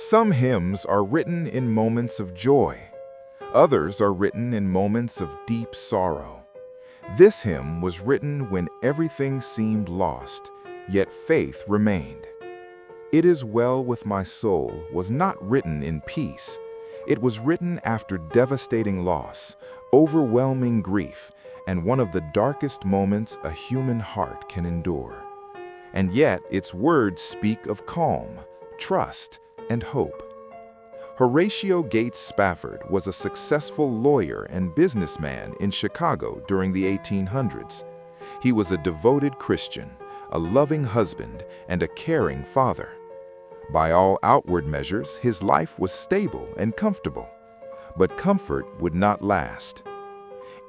Some hymns are written in moments of joy. Others are written in moments of deep sorrow. This hymn was written when everything seemed lost, yet faith remained. "It is well with my soul" was not written in peace. It was written after devastating loss, overwhelming grief, and one of the darkest moments a human heart can endure. And yet its words speak of calm, trust, and hope. Horatio Gates Spafford was a successful lawyer and businessman in Chicago during the 1800s. He was a devoted Christian, a loving husband, and a caring father. By all outward measures, his life was stable and comfortable. But comfort would not last.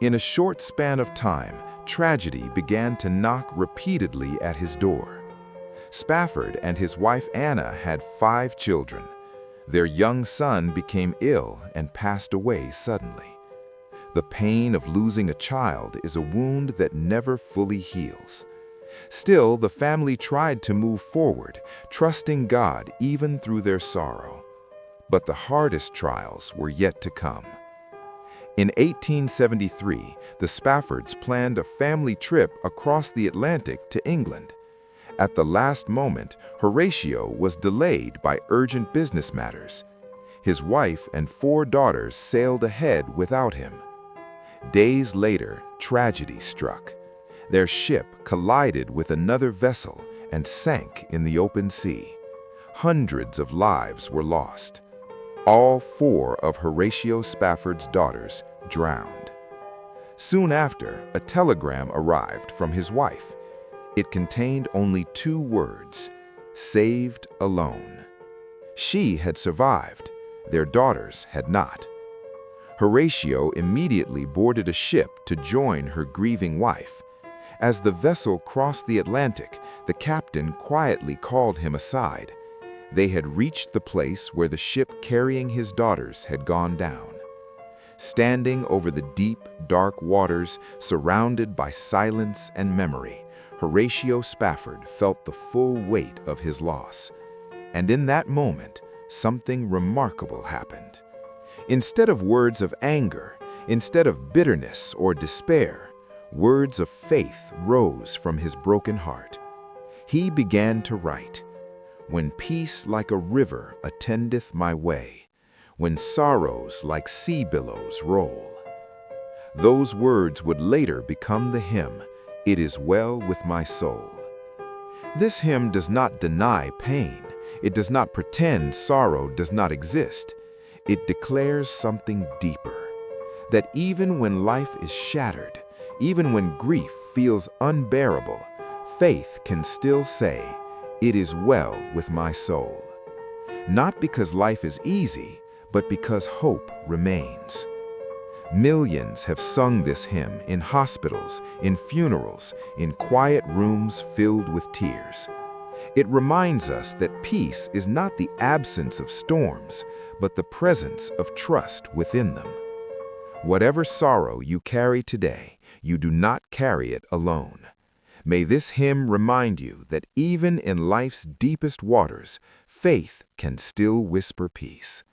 In a short span of time, tragedy began to knock repeatedly at his door. Spafford and his wife Anna had 5 children. Their young son became ill and passed away suddenly. The pain of losing a child is a wound that never fully heals. Still, the family tried to move forward, trusting God even through their sorrow. But the hardest trials were yet to come. In 1873, the Spaffords planned a family trip across the Atlantic to England. At the last moment, Horatio was delayed by urgent business matters. His wife and 4 daughters sailed ahead without him. Days later, tragedy struck. Their ship collided with another vessel and sank in the open sea. Hundreds of lives were lost. All 4 of Horatio Spafford's daughters drowned. Soon after, a telegram arrived from his wife. It contained only 2 words: "Saved alone." She had survived. Their daughters had not. Horatio immediately boarded a ship to join her grieving wife. As the vessel crossed the Atlantic, the captain quietly called him aside. They had reached the place where the ship carrying his daughters had gone down. Standing over the deep, dark waters, surrounded by silence and memory, Horatio Spafford felt the full weight of his loss. And in that moment, something remarkable happened. Instead of words of anger, instead of bitterness or despair, words of faith rose from his broken heart. He began to write, "When peace like a river attendeth my way, when sorrows like sea billows roll." Those words would later become the hymn, "It is well with my soul." This hymn does not deny pain. It does not pretend sorrow does not exist. It declares something deeper, that even when life is shattered, even when grief feels unbearable, faith can still say, "It is well with my soul." Not because life is easy, but because hope remains. Millions have sung this hymn in hospitals, in funerals, in quiet rooms filled with tears. It reminds us that peace is not the absence of storms, but the presence of trust within them. Whatever sorrow you carry today, you do not carry it alone. May this hymn remind you that even in life's deepest waters, faith can still whisper peace.